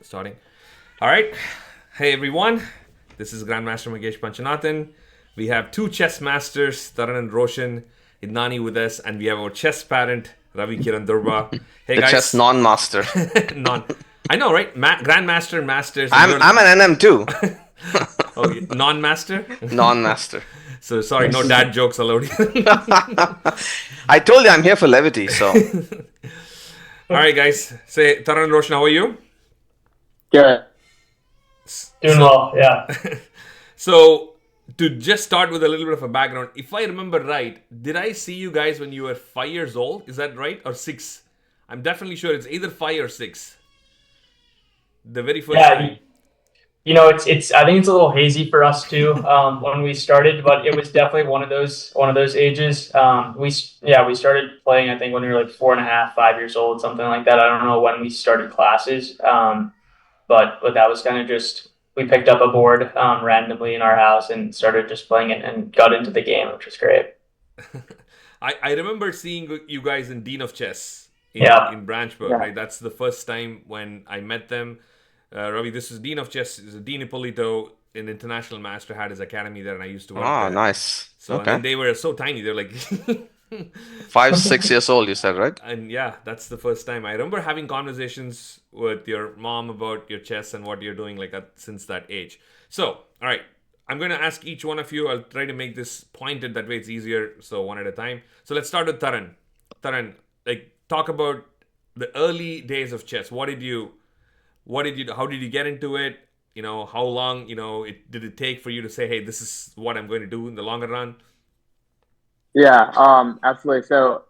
Starting. All right. Hey, everyone. This is Grandmaster Magesh Panchanathan. We have two chess masters, Taran and Roshan Idnani, with us, and we have our chess parent, Ravi Durba. Hey, The chess guys. non-master. Non. I know, right? Grandmaster, masters, and I'm you're I'm an NM too. okay, non-master. Non-master. So sorry, no dad jokes allowed. I told you I'm here for levity, so All right, guys. Say, Taran and Roshan, how are you? Good. Doing well, yeah. So, to just start with a little bit of a background, if I remember right, did I see you guys when you were 5 years old? Is that right? Or 6? I'm definitely sure it's either 5 or 6. The very first Yeah, time. it's. I think it's a little hazy for us too when we started, but it was definitely one of those ages. We started playing. I think when we were like 4.5, 5 years old, something like that. I don't know when we started classes, but that was kind of just we picked up a board randomly in our house and started just playing it and got into the game, which was great. I remember seeing you guys in Dean of Chess Yeah. in Branchburg, Yeah. right? That's the first time when I met them. Ravi, this is Dean of Chess. Dean Ippolito, an international master, had his academy there, and I used to work there. nice. So, and Okay. then they were so tiny. They're like... 5, 6 years old, you said, right? And yeah, that's the first time. I remember having conversations with your mom about your chess and what you're doing since that age. So, all right, I'm going to ask each one of you. I'll try to make this pointed. That way it's easier. So one at a time. So let's start with Taran. Taran, talk about the early days of chess. How did you get into it? How long, did it take for you to say, hey, this is what I'm going to do in the longer run? Yeah, absolutely. So,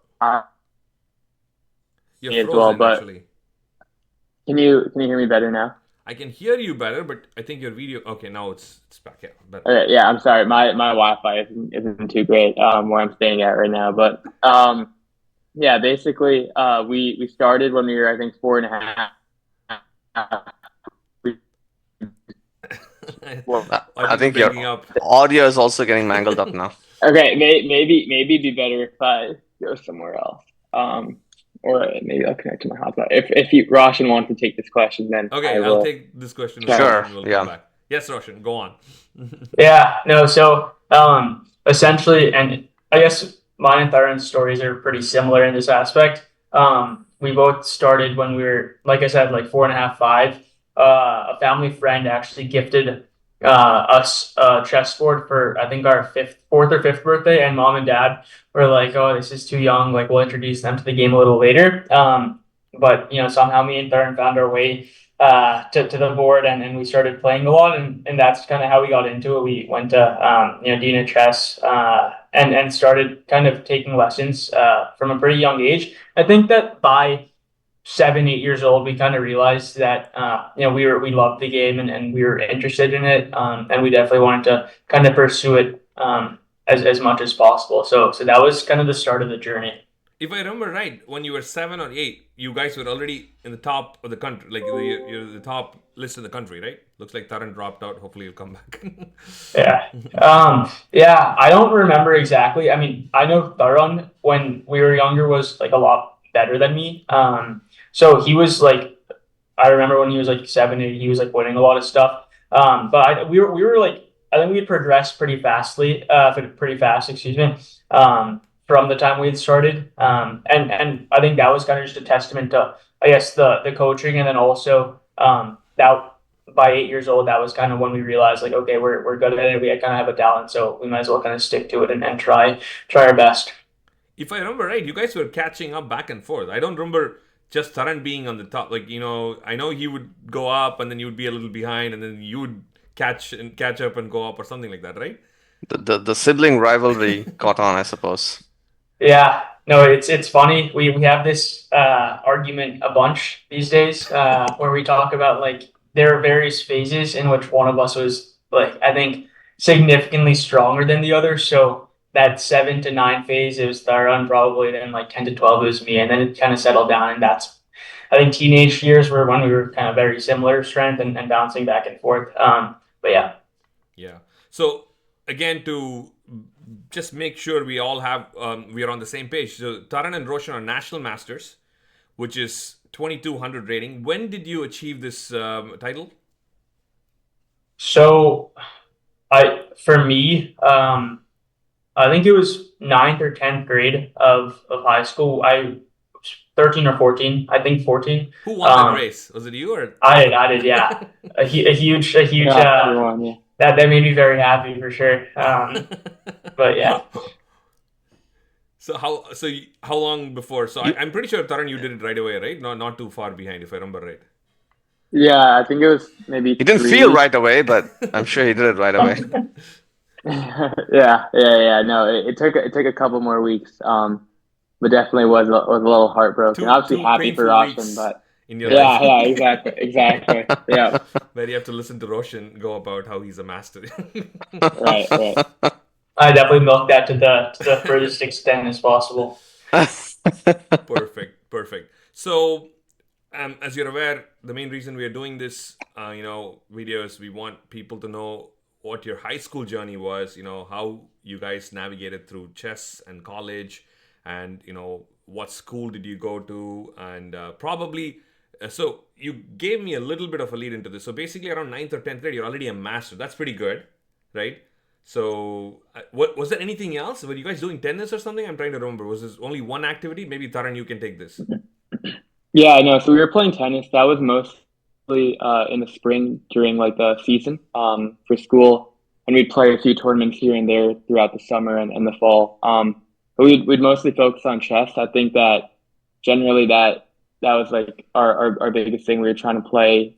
You're me as frozen, well, but actually. can you hear me better now? I can hear you better, but I think your video... Okay, now it's back. Yeah, better. Okay, yeah, I'm sorry. My Wi-Fi isn't too great where I'm staying at right now, but yeah, basically, we started when we were, I think, 4.5. Well, I think you're your breaking up. audio is also getting mangled up now. okay, maybe it'd be better if I go somewhere else. Or maybe I'll connect to my hotspot. If Roshan wants to take this question, then Okay, I I'll will. take this question. Sure, And we'll yeah. come back. Yes, Roshan, go on. Yeah, no, so essentially, and I guess mine and Tharan's stories are pretty similar in this aspect. We both started when we were, like I said, like 4.5, 5. A family friend actually gifted us a chessboard for I think our fourth or fifth birthday, and mom and dad were like, "Oh, this is too young. Like, we'll introduce them to the game a little later." But somehow me and Tharan found our way to the board, and we started playing a lot, and that's kind of how we got into it. We went to Dina Chess and started kind of taking lessons from a pretty young age. I think that by 7, 8 years old, we kind of realized that we loved the game and we were interested in it, and we definitely wanted to kind of pursue it as much as possible. So that was kind of the start of the journey. If I remember right, when you were 7 or 8, you guys were already in the top of the country. You're the top list in the country, right? Looks like Taran dropped out. Hopefully he'll come back. Yeah. Yeah, I don't remember exactly. I mean, I know Tharan when we were younger was like a lot better than me. So he was like, I remember when he was like 7, 8, he was like winning a lot of stuff. We were like, I think we had progressed pretty fast, excuse me, from the time we had started. And I think that was kind of just a testament to, I guess, the coaching, and then also that by 8 years old, that was kind of when we realized like, okay, we're good at it. We kind of have a talent, so we might as well kind of stick to it and try our best. If I remember right, you guys were catching up back and forth. I don't remember just Taran being on the top. I know he would go up and then you would be a little behind and then you would catch up and go up or something like that, right? The sibling rivalry caught on, I suppose. Yeah, no, it's funny. We have this argument a bunch these days where we talk about like there are various phases in which one of us was like I think significantly stronger than the other. So that 7 to 9 phase it was Tharan probably, then like 10 to 12 it was me, and then it kind of settled down. And that's I think teenage years were when we were kind of very similar strength and bouncing back and forth. But yeah. Yeah. So again, to just make sure we all have we are on the same page. So Taran and Roshan are national masters, which is 2200 rating. When did you achieve this title? So for me, I think it was ninth or 10th grade of high school. 13 or 14, I think 14. Who won that race? Was it you or? I did, yeah. A huge, Yeah, everyone, yeah. that made me very happy for sure. But yeah. So how long before? So I'm pretty sure, Taran, you did it right away, right? Not too far behind, if I remember right. Yeah, I think it was maybe. He didn't feel right away, but I'm sure he did it right away. Yeah. No, it took a couple more weeks. But definitely was a little heartbroken. Obviously happy for Roshan, but in your life. Yeah, exactly. Yeah. Where you have to listen to Roshan go about how he's a master. Right. I definitely milked that to the furthest extent as possible. Perfect. So, as you're aware, the main reason we are doing this, video is we want people to know what your high school journey was. How you guys navigated through chess and college, and what school did you go to, and probably. So you gave me a little bit of a lead into this. So basically, around 9th or 10th grade, you're already a master. That's pretty good, right? So, what was there anything else? Were you guys doing tennis or something? I'm trying to remember. Was this only one activity? Maybe Taran, you can take this. Yeah, I know. So we were playing tennis. That was mostly in the spring during like the season for school, and we'd play a few tournaments here and there throughout the summer and the fall. But we'd mostly focus on chess. I think that generally that was like our biggest thing. We were trying to play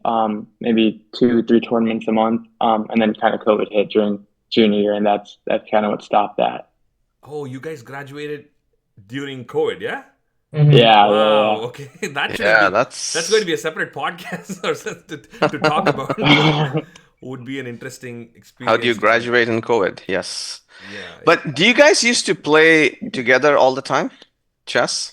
maybe 2-3 tournaments a month, and then kind of COVID hit during junior year, and that's kind of what stopped that. Oh, you guys graduated during COVID, yeah? Mm-hmm. Yeah. Wow. Yeah. Okay, that's going to be a separate podcast or to talk about. Would be an interesting experience. How do you graduate in COVID? Yes. Yeah. But do you guys used to play together all the time? Chess?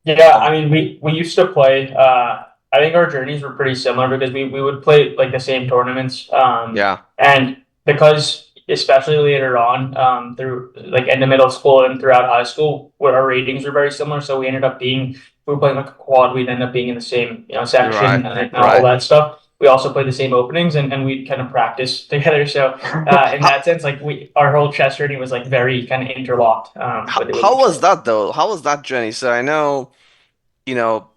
Yeah, I mean, we used to play. I think our journeys were pretty similar because we would play like the same tournaments. Yeah. And because especially later on, through like in the middle school and throughout high school, where our ratings were very similar, so we ended up being, if we were playing like a quad, we'd end up being in the same section and all that stuff. We also played the same openings and we'd kind of practice together. So in that sense, like our whole chess journey was like very kind of interlocked. How was that though? How was that journey? So I know,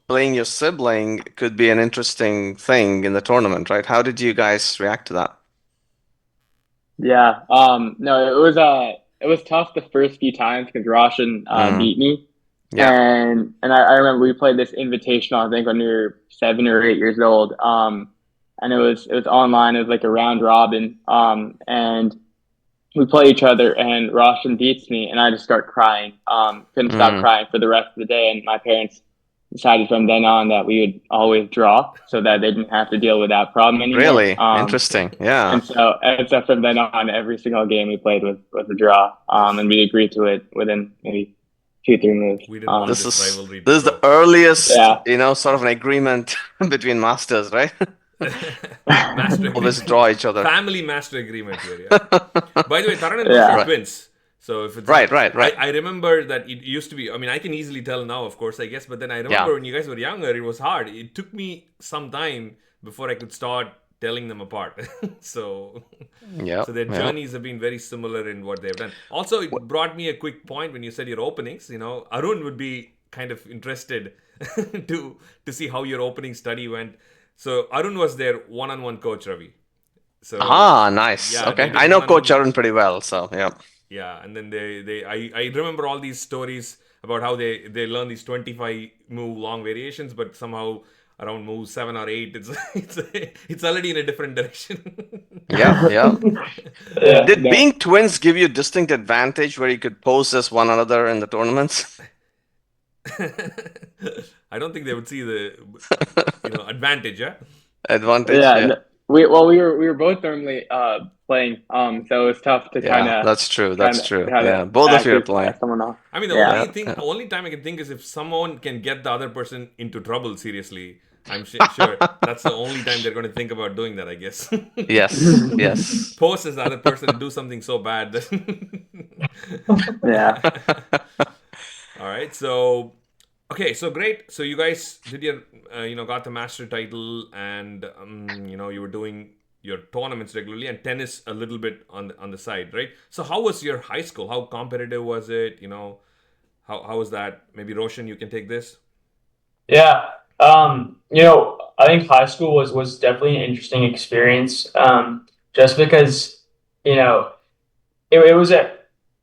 playing your sibling could be an interesting thing in the tournament, right? How did you guys react to that? Yeah. No, it was tough the first few times because Roshan beat me. Yeah. And I remember we played this invitational, I think when we were 7 or 8 years old. And it was online. It was like a round robin. And we play each other, and Roshan beats me, and I just start crying. Couldn't stop crying for the rest of the day. And my parents decided from then on that we would always draw, so that they didn't have to deal with that problem anymore. Really interesting. Yeah. And so from then on, every single game we played was a draw. And we agreed to it within maybe 2-3 moves. We didn't want this rivalry. is the earliest, sort of an agreement between masters, right? Master always draw each other. Family master agreement here. Yeah. By the way, Taran and Roshan are twins. So if it's right. I remember that it used to be. I mean, I can easily tell now, of course, I guess. But then I remember when you guys were younger, it was hard. It took me some time before I could start telling them apart. So their journeys have been very similar in what they've done. Also, it brought me a quick point when you said your openings. Arun would be kind of interested to see how your opening study went. So Arun was their one-on-one coach, Ravi. So nice. Yeah, okay, I know Coach Arun pretty well, so yeah. Yeah, and then I remember all these stories about how they learn these 25 move long variations, but somehow around move 7 or 8, it's already in a different direction. Yeah. Did being twins give you a distinct advantage where you could possess one another in the tournaments? I don't think they would see the advantage, yeah. Advantage, yeah. We were both normally playing, so it was tough to kind of. That's true. Yeah, both of you are playing. I mean, the only time I can think is if someone can get the other person into trouble seriously. I'm sure that's the only time they're going to think about doing that, I guess. Yes. Post as the other person to do something so bad that. Yeah. All right, so Okay, so great. So you guys did your, got the master title, and you were doing your tournaments regularly, and tennis a little bit on the side, right? So how was your high school? How competitive was it? How was that? Maybe Roshan, you can take this. Yeah. I think high school was definitely an interesting experience. Just because, you know, it was a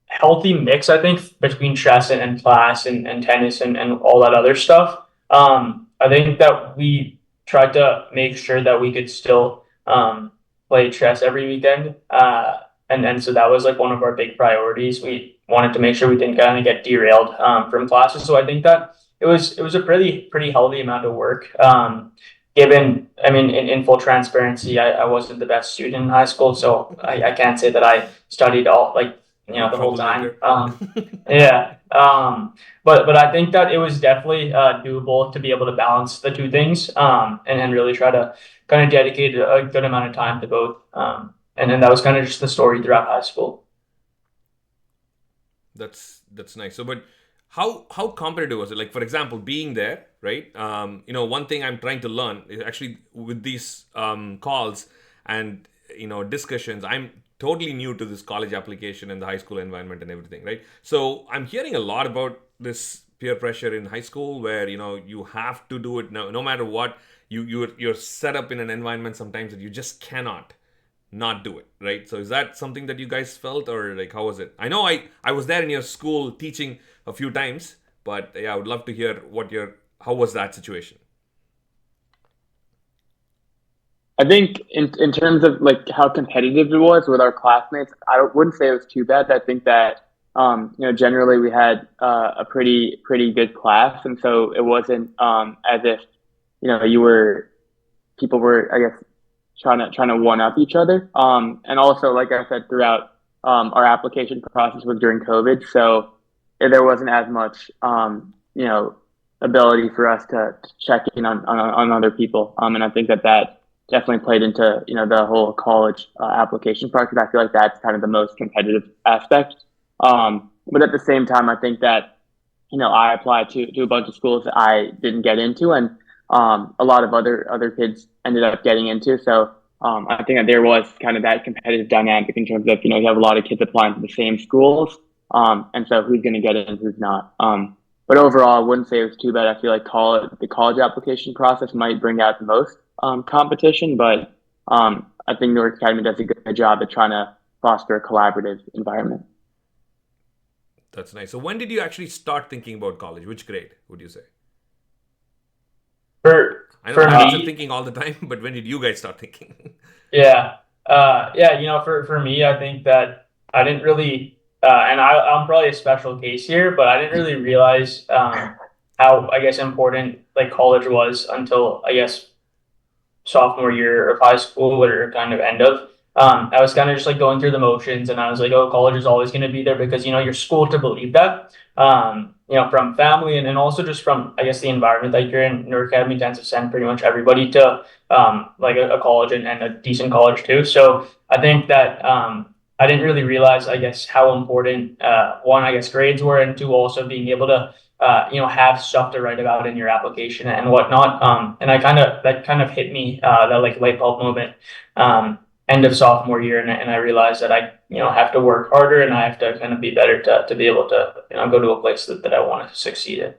healthy mix, I think, between chess and class and tennis and all that other stuff. I think that we tried to make sure that we could still play chess every weekend. And so that was like one of our big priorities. We wanted to make sure we didn't kind of get derailed from classes. So I think that it was a pretty healthy amount of work. Given, I mean, in full transparency, I wasn't the best student in high school, so I can't say that I studied all like the whole time. Troublemaker. Yeah. But I think that it was definitely doable to be able to balance the two things, and really try to kind of dedicate a good amount of time to both. And then that was kind of just the story throughout high school. That's nice. So, but how competitive was it? Like, for example, being there, right? One thing I'm trying to learn is actually with these calls and discussions. I'm totally new to this college application and the high school environment and everything, right? So I'm hearing a lot about this peer pressure in high school, where you have to do it now, no matter what. You're set up in an environment sometimes that you just cannot not do it, right? So is that something that you guys felt, or like how was it? I know I was there in your school teaching a few times, but yeah, I would love to hear how was that situation? I think in terms of like how competitive it was with our classmates, wouldn't say it was too bad. I think that generally we had a pretty good class, and so it wasn't as if you were people were, I guess, trying to one up each other. And also, like I said, throughout our application process was during COVID, so there wasn't as much ability for us to check in on other people. And I think that definitely played into the whole college application process. I feel like that's kind of the most competitive aspect. But at the same time, I think that I applied to a bunch of schools that I didn't get into, and a lot of other kids ended up getting into. So I think that there was kind of that competitive dynamic in terms of you have a lot of kids applying to the same schools, and so who's going to get in, who's not. But overall, I wouldn't say it was too bad. I feel like the college application process might bring out the most competition, but I think Newark Academy does a good job at trying to foster a collaborative environment. That's nice. So when did you actually start thinking about college? Which grade would you say? I know For parents are me, thinking all the time, but when did you guys start thinking? yeah. Yeah, for me, I think that I didn't really, and I'm probably a special case here, but I didn't really realize how, I guess, important like college was until, I guess, sophomore year of high school or kind of end of. I was kind of just like going through the motions, and I was like, oh, college is always going to be there because you're schooled to believe that. From family and also just from, I guess, the environment that you're in. Newark Academy tends to send pretty much everybody to like a college and a decent college too. So I think that I didn't really realize, I guess, how important one, I guess, grades were, and two, also being able to have stuff to write about in your application and whatnot. And that kind of hit me, that like light bulb moment, end of sophomore year. And I realized that I, have to work harder, and I have to kind of be better to be able to, go to a place that I want to succeed in.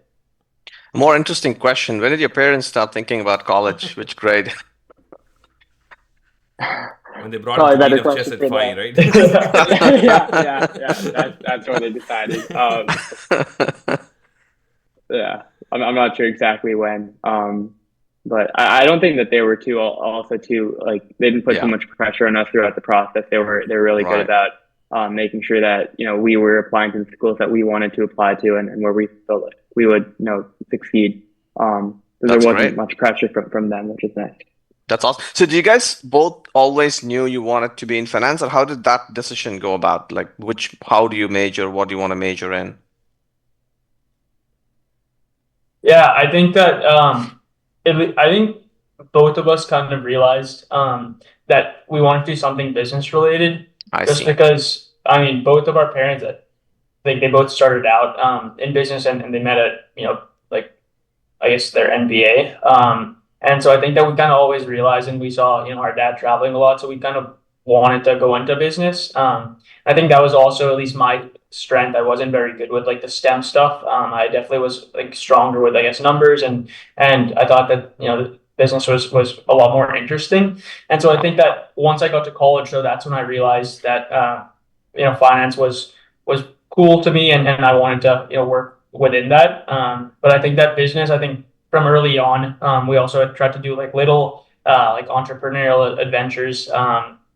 More interesting question. When did your parents start thinking about college? Which grade? When they brought him Probably to a better Lead of Chess question at for 5, that. right? Yeah. That's what they decided. Yeah, I'm not sure exactly when. But I don't think that they were too like they didn't put too Yeah, much pressure on us throughout the process. They were really good right. about making sure that we were applying to the schools that we wanted to apply to, and where we felt like we would succeed. So there That's wasn't great. much pressure from them, which is nice. That's awesome. So, do you guys both always knew you wanted to be in finance, or how did that decision go about? Like, how do you major? What do you want to major in? Yeah, I think that I think both of us kind of realized that we wanted to do something business related, I just see. because I mean both of our parents, like they both started out in business, and they met at like I guess, their MBA. And so I think that we kind of always realized, and we saw, our dad traveling a lot, so we kind of wanted to go into business. I think that was also at least my strength. I wasn't very good with like the STEM stuff. I definitely was like stronger with, I guess, numbers, and I thought that the business was a lot more interesting. And so I think that once I got to college, so that's when I realized that finance was cool to me, and I wanted to work within that. But I think that business, I think from early on, we also had tried to do like little like entrepreneurial adventures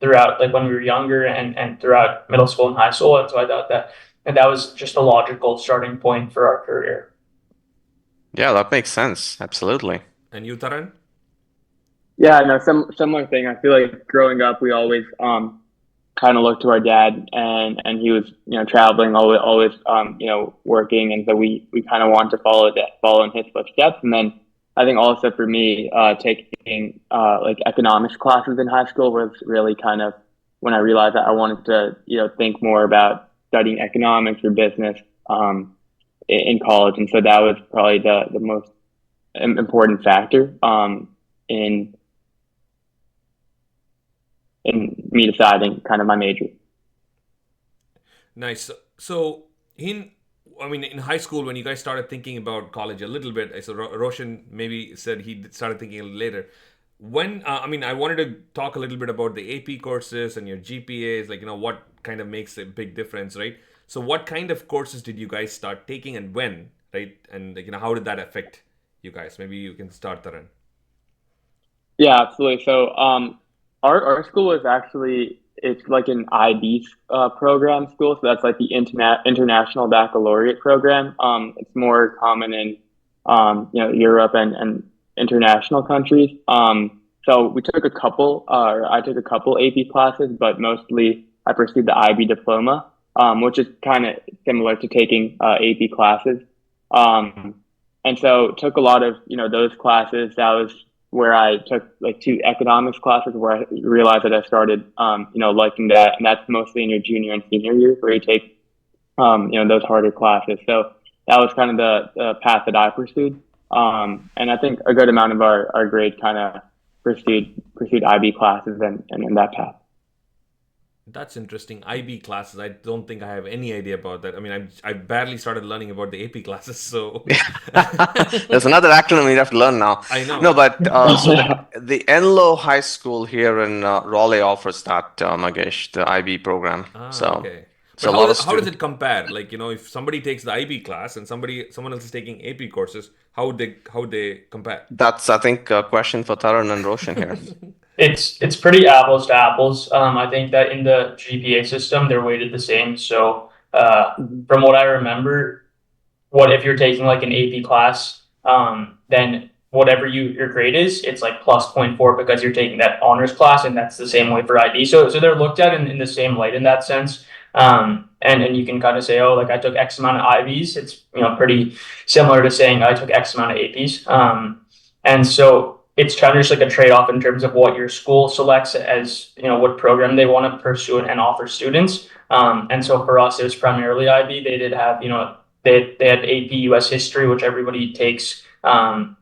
throughout like when we were younger and throughout middle school and high school. And so I thought that was just a logical starting point for our career. Yeah, that makes sense. Absolutely. And you, Taran? Yeah, no, similar thing. I feel like growing up, we always kind of looked to our dad, and he was traveling, always working, and so we kind of wanted to follow in his footsteps. And then I think also for me, taking like economics classes in high school was really kind of when I realized that I wanted to think more about studying economics or business in college, and so that was probably the most important factor in me deciding kind of my major. Nice. So in high school, when you guys started thinking about college a little bit, so Roshan maybe said he started thinking a little later. When I wanted to talk a little bit about the AP courses and your GPAs, like what kind of makes a big difference, right? So what kind of courses did you guys start taking and when, right? And how did that affect you guys? Maybe you can start, Taran. Yeah, absolutely. So our school was actually, it's like an IB program school, so that's like the International Baccalaureate program. It's more common in Europe and international countries. So we took I took a couple AP classes, but mostly I pursued the IB diploma, which is kind of similar to taking AP classes. And so took a lot of those classes. That was where I took like 2 economics classes where I realized that I started, liking that. And that's mostly in your junior and senior years where you take, those harder classes. So that was kind of the path that I pursued. And I think a good amount of our grade kind of pursued IB classes and in that path. That's interesting. IB classes. I don't think I have any idea about that. I barely started learning about the AP classes, so There's another acronym you have to learn now. I know. No, but so the Enloe High School here in Raleigh offers that, Magesh, the IB program. Okay. So But a how does it compare? Like, if somebody takes the IB class and someone else is taking AP courses, how they compare? That's, I think, a question for Taran and Roshan here. It's pretty apples to apples. I think that in the GPA system, they're weighted the same. So from what I remember, what if you're taking like an AP class, then whatever your grade is, it's like plus 0.4 because you're taking that honors class, and that's the same way for IB. So they're looked at in the same light in that sense. And you can kind of say, oh, like I took X amount of IBs. It's pretty similar to saying I took X amount of APs. And so it's kind of just like a trade-off in terms of what your school selects as what program they want to pursue and offer students. And so for us, it was primarily IB. They did have they had AP US history, which everybody takes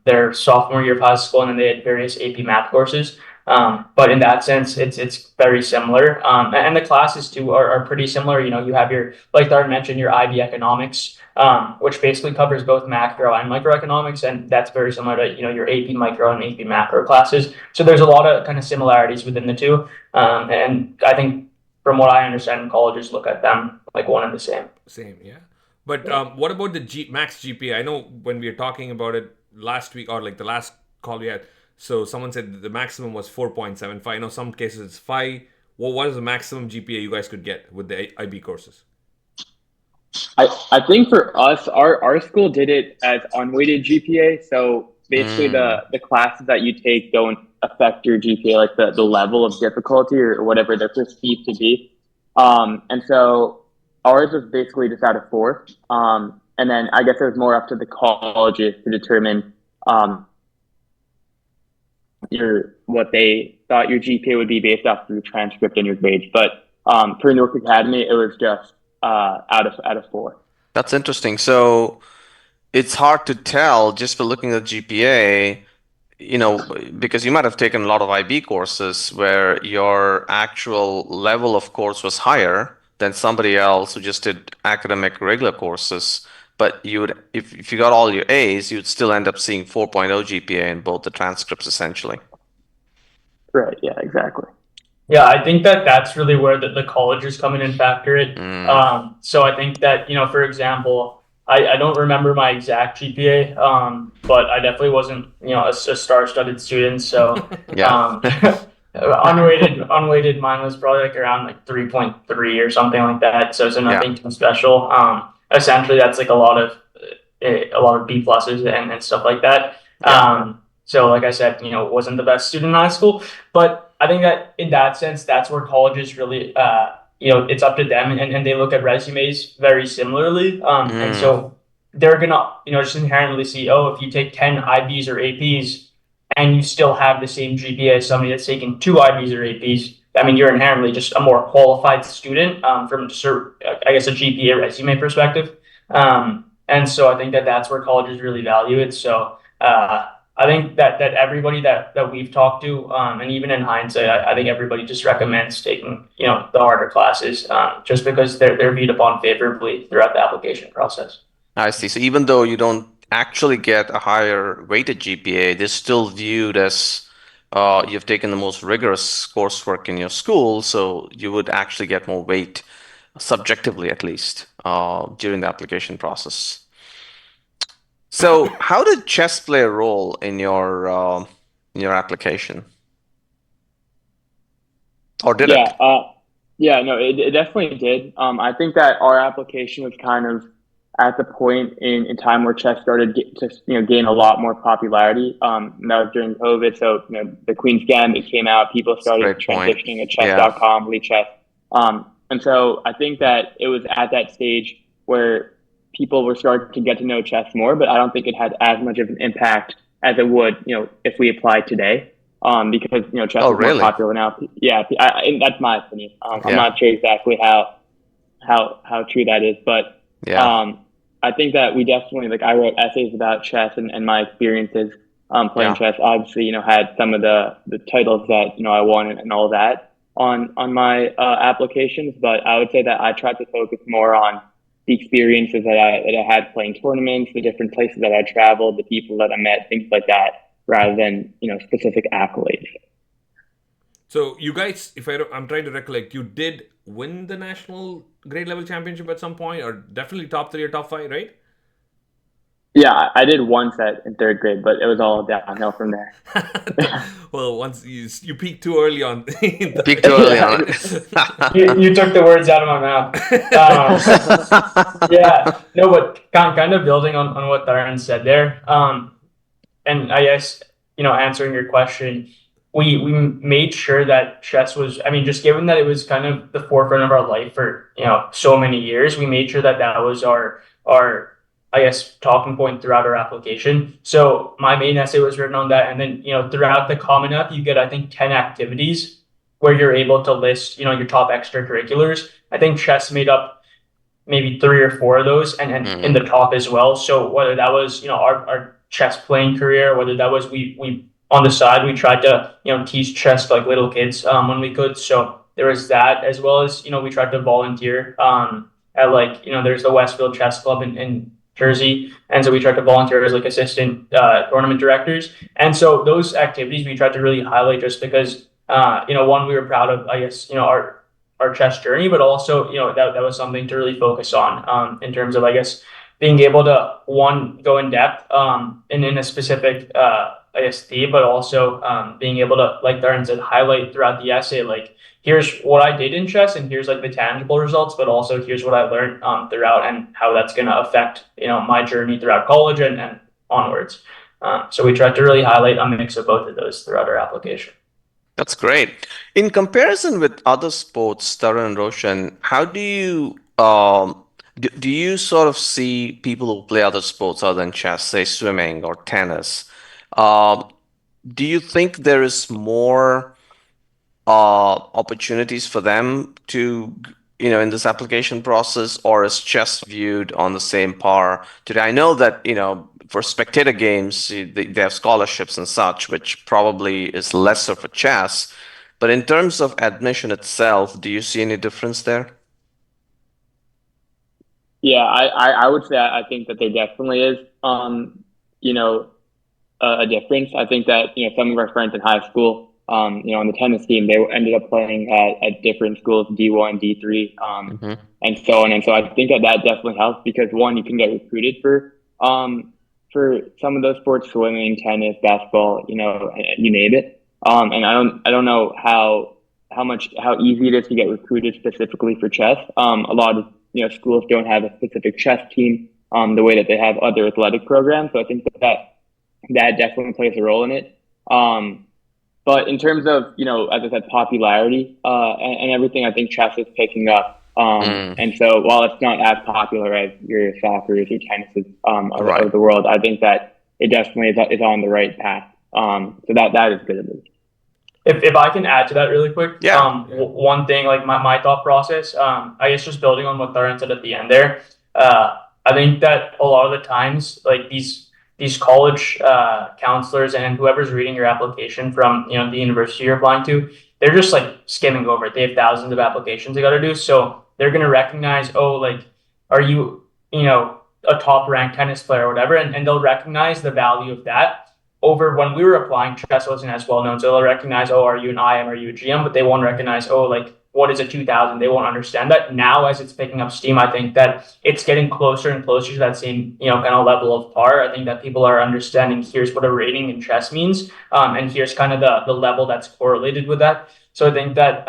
their sophomore year of high school, and then they had various AP math courses. But in that sense, it's very similar. And the classes too are pretty similar. You have your, like Dart mentioned, your IB economics, which basically covers both macro and microeconomics, and that's very similar to your AP micro and AP macro classes. So there's a lot of kind of similarities within the two. And I think from what I understand, colleges look at them like one and the same. Same, yeah. But what about the max GPA? I know when we were talking about it last week, or like the last call we had, so someone said the maximum was 4.75. I know some cases it's 5. What is the maximum GPA you guys could get with the IB courses? I think for us, our school did it as unweighted GPA. So basically the classes that you take don't affect your GPA, like the level of difficulty or whatever they're perceived to be. And so ours was basically just out of 4. And then I guess it was more up to the colleges to determine what they thought your GPA would be based off of your transcript and your grades. But for Newark Academy, it was just out of 4. That's interesting. So it's hard to tell just by looking at GPA, because you might have taken a lot of IB courses where your actual level of course was higher than somebody else who just did academic regular courses. But if you got all your A's, you'd still end up seeing 4.0 GPA in both the transcripts essentially. Right. Yeah, exactly. Yeah, I think that that's really where the colleges come in and factor it. So I think that, for example, I don't remember my exact GPA, but I definitely wasn't, a star-studded student. So Yeah. unweighted, mine was probably like around like 3.3 or something like that. So nothing too special. Essentially, that's like a lot of B pluses and stuff like that. So like I said, wasn't the best student in high school, but I think that in that sense, that's where colleges really, it's up to them, and they look at resumes very similarly. And so they're gonna, just inherently see, oh, if you take 10 IBs or APs and you still have the same GPA as somebody that's taken 2 IBs or APs, I mean, you're inherently just a more qualified student from, I guess, a GPA resume perspective. And so I think that that's where colleges really value it. So I think that everybody that we've talked to, and even in hindsight, I think everybody just recommends taking, the harder classes, just because they're viewed upon favorably throughout the application process. I see. So even though you don't actually get a higher weighted GPA, they're still viewed as you've taken the most rigorous coursework in your school, so you would actually get more weight, subjectively at least, during the application process. So how did chess play a role in your application? Or did it? Yeah, no, it definitely did. I think that our application was kind of at the point in time where chess started to gain a lot more popularity. And that was during COVID, so the Queen's Gambit came out, people started transitioning to chess.com, Lee Chess. And so I think that it was at that stage where people were starting to get to know chess more, but I don't think it had as much of an impact as it would, if we applied today. Because chess is more popular now. Yeah, and that's my opinion. I'm not sure exactly how true that is, but I think that we definitely, like, I wrote essays about chess and my experiences playing chess. Obviously, had some of the titles that I won and all that on my applications, but I would say that I tried to focus more on the experiences that I had playing tournaments, the different places that I traveled, the people that I met, things like that, rather than specific accolades. So you guys, I'm trying to recollect, you did win the national grade level championship at some point, or definitely top 3 or top 5, right? Yeah, I did one set in 3rd grade, but it was all downhill from there. Well, once you peaked too early on. Peaked too early on it. you took the words out of my mouth. Yeah, no, but kind of building on what Taran said there. And I guess, answering your question, we made sure that chess was, I mean, just given that it was kind of the forefront of our life for, so many years, we made sure that that was our, I guess, talking point throughout our application. So my main essay was written on that. And then, throughout the Common App, you get, I think, 10 activities where you're able to list, your top extracurriculars. I think chess made up maybe 3 or 4 of those and in the top as well. So whether that was, our chess playing career, whether that was we on the side, we tried to, teach chess to like little kids when we could. So there was that, as well as, we tried to volunteer at like, there's the Westfield Chess Club in Jersey. And so we tried to volunteer as like assistant tournament directors. And so those activities we tried to really highlight just because, one, we were proud of, I guess, our chess journey, but also, that was something to really focus on in terms of, I guess, being able to, one, go in depth in a specific, I guess, theme, but also being able to, like Taran said, highlight throughout the essay, like, here's what I did in chess and here's like the tangible results, but also here's what I learned throughout and how that's going to affect, my journey throughout college and onwards. So we tried to really highlight a mix of both of those throughout our application. That's great. In comparison with other sports, Taran and Roshan, how do you do you sort of see people who play other sports other than chess, say swimming or tennis? Do you think there is more opportunities for them to in this application process, or is chess viewed on the same par today? I know that, for spectator games, they have scholarships and such, which probably is lesser for chess. But in terms of admission itself, do you see any difference there? Yeah, I would say I think that there definitely is, you know, a difference. I think that, some of our friends in high school, on the tennis team, they ended up playing at different schools, D1, D3, Hmm. and so on. And so I think that that definitely helps because one, you can get recruited for some of those sports, swimming, tennis, basketball, you name it. And I don't know how easy it is to get recruited specifically for chess. A lot of schools don't have a specific chess team the way that they have other athletic programs. So I think that definitely plays a role in it. But in terms of, as I said, popularity and everything, I think chess is picking up. And so while it's not as popular as your soccer, your tennis Right. of the world, I think that it definitely is on the right path. So that is good at least. If I can add to that really quick, Yeah. one thing, like my thought process, I guess just building on what Taran said at the end there, I think that a lot of the times, like these college counselors and whoever's reading your application from the university you're applying to, they're just like skimming over it. They have thousands of applications they got to do, so they're gonna recognize, oh, like, are you a top ranked tennis player or whatever, and they'll recognize the value of that over when we were applying. Chess wasn't as well known, so they'll recognize, oh, are you an IM, are you a GM, but they won't recognize, oh, like, what is a 2000? They won't understand that. Now, as it's picking up steam, I think that it's getting closer and closer to that same kind of level of par. I think that people are understanding, here's what a rating in chess means, and here's kind of the level that's correlated with that. So I think that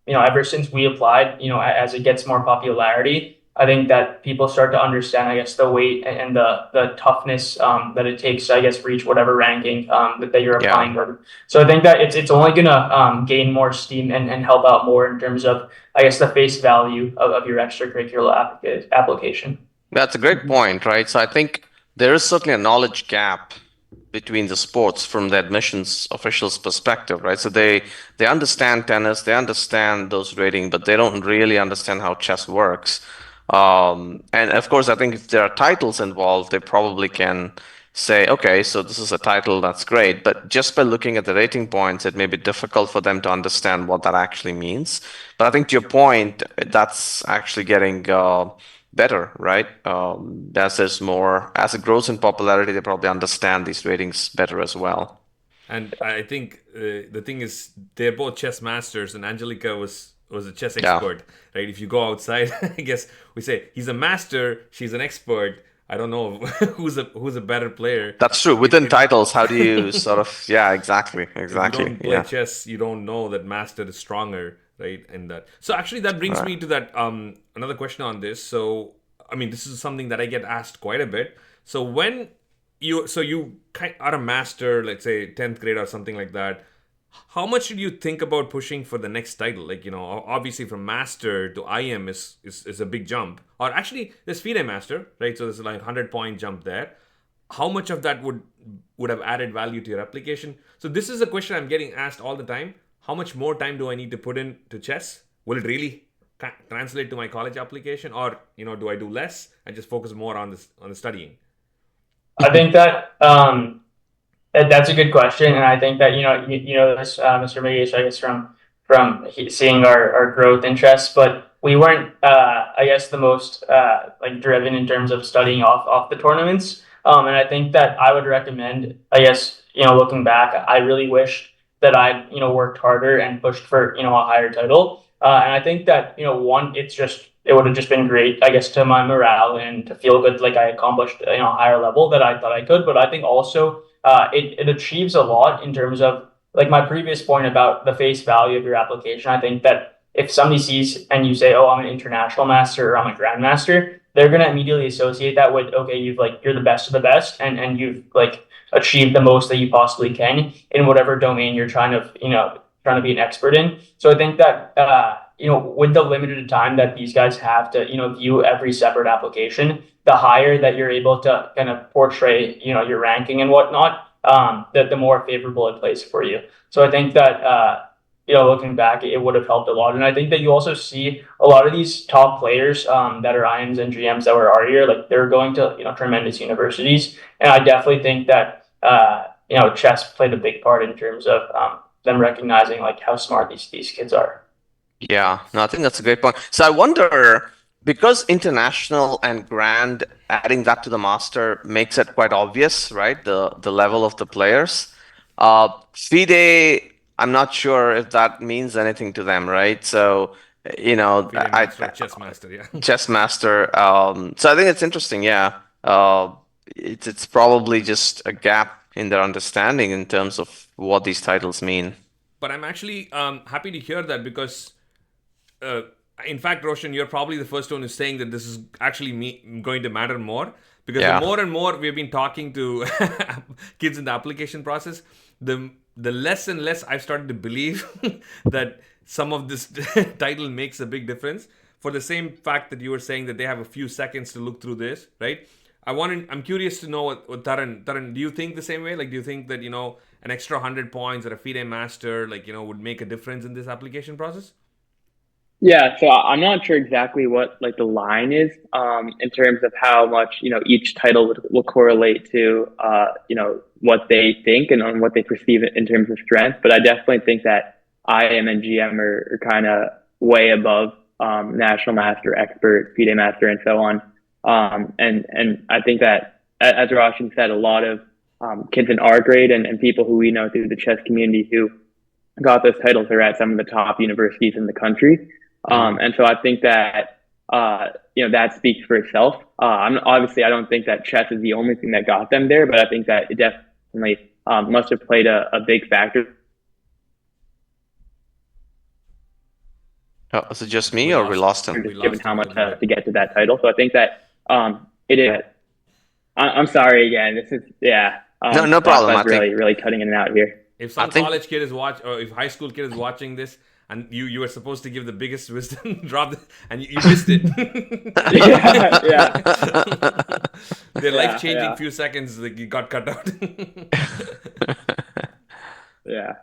ever since we applied, as it gets more popularity, I think that people start to understand, I guess, the weight and the toughness that it takes to, I guess, reach whatever ranking that you're Yeah. applying for. So I think that it's only gonna gain more steam and help out more in terms of, I guess, the face value of your extracurricular application. That's a great point, right? So I think there is certainly a knowledge gap between the sports from the admissions officials' perspective, right? So they understand tennis, they understand those rating, but they don't really understand how chess works. And of course, I think if there are titles involved, they probably can say, okay, so this is a title, that's great. But just by looking at the rating points, it may be difficult for them to understand what that actually means. But I think to your point, that's actually getting better, right? As it grows in popularity, they probably understand these ratings better as well. And I think the thing is, they're both chess masters, and Angelica was a chess Yeah. expert, right? If you go outside, I guess we say he's a master, she's an expert. I don't know who's a better player. That's true. Within titles, how do you sort of, yeah, exactly, If you exactly. don't play Yeah. chess, you don't know that master is stronger, right? In that. So actually, that brings Right. me to that another question on this. So I mean, this is something that I get asked quite a bit. So when you are a master, let's say 10th grade or something like that, how much did you think about pushing for the next title? Like, obviously from master to IM is a big jump. Or actually, there's FIDE master, right? So there's like 100-point jump there. How much of that would have added value to your application? So this is a question I'm getting asked all the time. How much more time do I need to put in to chess? Will it really translate to my college application, or do I do less and just focus more on the studying? I think that that's a good question, and I think that you know this, Mr. Migesh, I guess from seeing our growth interests, but we weren't, I guess, the most like driven in terms of studying off the tournaments. And I think that I would recommend, I guess, looking back, I really wished that I worked harder and pushed for a higher title. And I think that one, it would have just been great, I guess, to my morale and to feel good, like I accomplished a higher level that I thought I could. But I think also it achieves a lot in terms of, like, my previous point about the face value of your application. I think that if somebody sees and you say, oh, I'm an international master or I'm a grandmaster, they're going to immediately associate that with, okay, you're the best of the best, and you've like achieved the most that you possibly can in whatever domain you're trying to be an expert in. So I think that with the limited time that these guys have to view every separate application, the higher that you're able to kind of portray your ranking and whatnot, the more favorable it plays for you. So I think that looking back, it would have helped a lot. And I think that you also see a lot of these top players that are IMs and GMs that were our year, like they're going to tremendous universities, and I definitely think that chess played a big part in terms of them recognizing like how smart these kids are. Yeah, no, I think that's a great point. So I wonder, because international and grand, adding that to the master makes it quite obvious, right? The level of the players. FIDE, I'm not sure if that means anything to them, right? So, FIDE master or chess master, yeah. chess master. So I think it's interesting, yeah. It's probably just a gap in their understanding in terms of what these titles mean. But I'm actually happy to hear that because, in fact, Roshan, you're probably the first one who's saying that this is actually going to matter more because Yeah. the more and more we've been talking to kids in the application process, the less and less I've started to believe that some of this title makes a big difference. For the same fact that you were saying that they have a few seconds to look through this, right? I'm curious to know what Taran, do you think the same way? Like, do you think that, an extra 100 points or a FIDE master, like, would make a difference in this application process? Yeah, so I'm not sure exactly what like the line is in terms of how much each title will correlate to what they think and on what they perceive it in terms of strength. But I definitely think that IM and GM are kind of way above national master, expert, FIDE master, and so on. And I think that as Roshan said, a lot of kids in our grade and people who we know through the chess community who got those titles are at some of the top universities in the country. And so I think that that speaks for itself. I don't think that chess is the only thing that got them there, but I think that it definitely must have played a big factor. Oh, is it just me or we lost him? Given how much to get to that title, so I think that it is. I'm sorry again. This is No problem. I really think really cutting in and out here. If some college kid is or if high school kid is watching this, and you were supposed to give the biggest wisdom drop, and you missed it. yeah. Their life-changing few seconds, like, you got cut out. Yeah.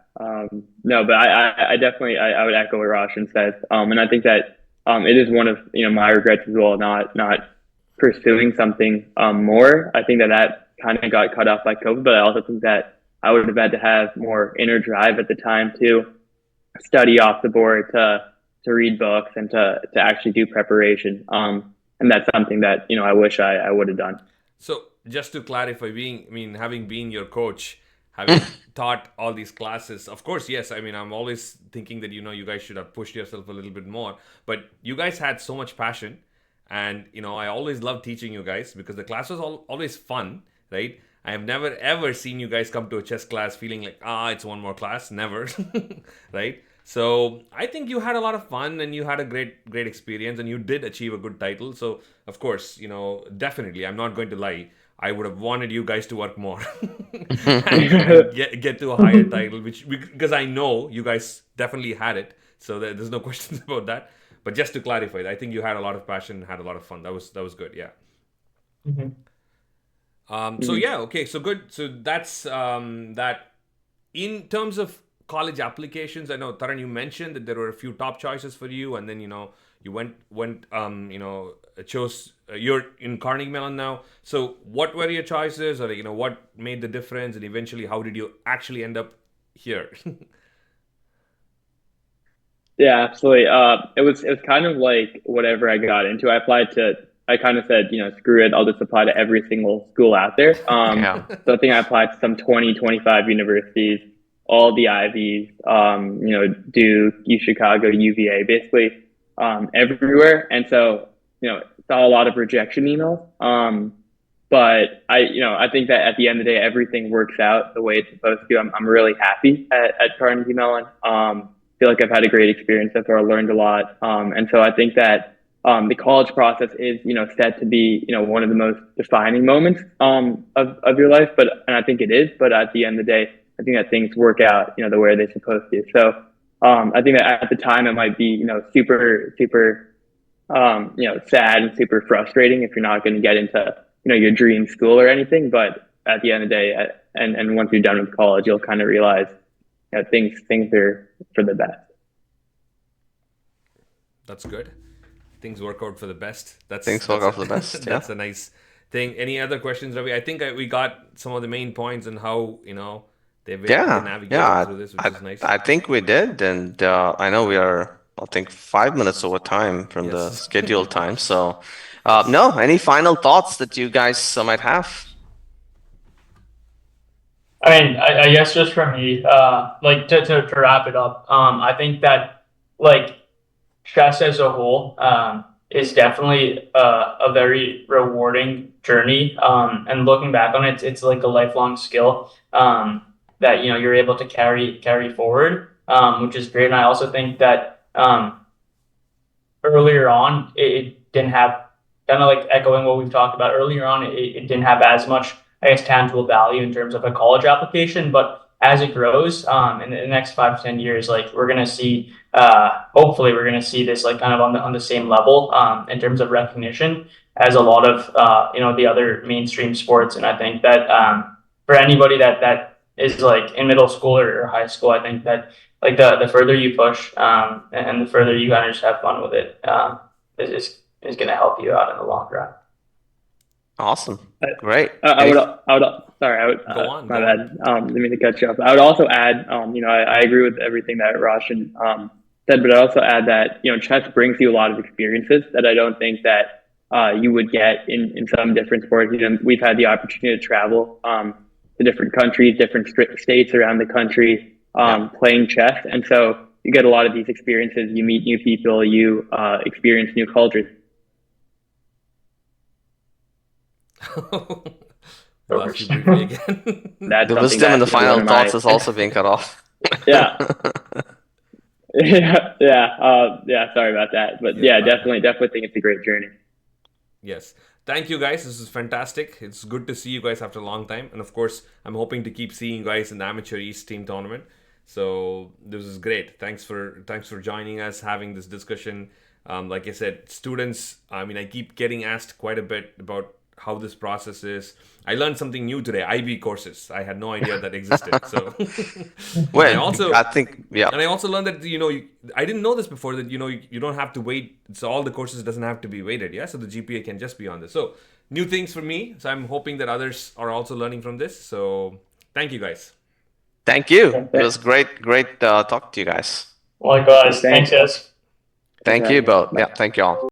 No, but I definitely I would echo what Roshan says. And I think that it is one of my regrets as well, not pursuing something more. I think that kind of got cut off by COVID, but I also think that I would have had to have more inner drive at the time to study off the board, to read books, and to actually do preparation. And that's something that I wish I would have done. So just to clarify, having been your coach, having taught all these classes, of course, yes. I'm always thinking that you guys should have pushed yourself a little bit more. But you guys had so much passion, and I always loved teaching you guys because the class was always fun, right? I have never ever seen you guys come to a chess class feeling like it's one more class. Never, right? So I think you had a lot of fun and you had a great experience and you did achieve a good title. So of course, definitely, I'm not going to lie, I would have wanted you guys to work more and get to a higher title, because I know you guys definitely had it. So there's no questions about that. But just to clarify, I think you had a lot of passion, had a lot of fun. That was good, yeah. So yeah, okay, so good. So that's that. In terms of college applications, I know, Taran, you mentioned that there were a few top choices for you, and then you went chose you're in Carnegie Mellon now. So what were your choices, or what made the difference, and eventually how did you actually end up here? Yeah, absolutely. It was kind of like whatever I got into. I kind of said, screw it, I'll just apply to every single school out there. Yeah. So I think I applied to some 20, 25 universities, all the Ivies, Duke, U Chicago, UVA, basically everywhere. And so, saw a lot of rejection emails. But I think that at the end of the day, everything works out the way it's supposed to. I'm really happy at Carnegie Mellon. Feel like I've had a great experience so far. I learned a lot. And so I think that the college process is, set to be, one of the most defining moments of your life. And I think it is. But at the end of the day, I think that things work out, the way they're supposed to. So I think that at the time it might be, super, super, sad and super frustrating if you're not going to get into, your dream school or anything. But at the end of the day, and once you're done with college, you'll kind of realize things are for the best. That's good. Things work out for the best. Things work out for the best. That's a nice thing. Any other questions, Ravi? I think we got some of the main points and how they navigated through this, which is nice. I think we did, and I know we are, I think, 5 minutes over time from the scheduled time. So, no, any final thoughts that you guys might have? I mean, I guess just for me, like to wrap it up, I think that like chess as a whole is definitely a very rewarding journey. And looking back on it, it's like a lifelong skill that you're able to carry forward, which is great. And I also think that earlier on, it didn't have, kind of like echoing what we've talked about earlier on, it didn't have as much, I guess, tangible value in terms of a college application. But as it grows in the next 5 to 10 years, like we're going to see, hopefully we're going to see this like kind of on the same level in terms of recognition as a lot of, the other mainstream sports. And I think that for anybody that is like in middle school or high school, I think that like the further you push and the further you kind of just have fun with it is going to help you out in the long run. Awesome. Great. I would Go on. my bad. Let me cut you off. I would also add, I agree with everything that Roshan said, but I also add that, chess brings you a lot of experiences that I don't think that you would get in some different sports. We've had the opportunity to travel to different countries, different states around the country, playing chess. And so you get a lot of these experiences. You meet new people, you experience new cultures. Lost you briefly again. The wisdom and the final thoughts is also being cut off. Yeah. Sorry about that, but definitely think it's a great journey. Yes. Thank you guys. This is fantastic. It's good to see you guys after a long time. And of course, I'm hoping to keep seeing you guys in the Amateur East team tournament. So this is great. Thanks for joining us, having this discussion. Like I said, students, I mean, I keep getting asked quite a bit about how this process is. I learned something new today, IB courses. I had no idea that existed. So well, I also learned that, I didn't know this before, that, you don't have to wait. So all the courses doesn't have to be weighted. Yeah. So the GPA can just be on this. So new things for me. So I'm hoping that others are also learning from this. So thank you guys. Thank you. It was great talking to you guys. Likewise. Thanks, guys. Thank you both. Yeah. Thank you all.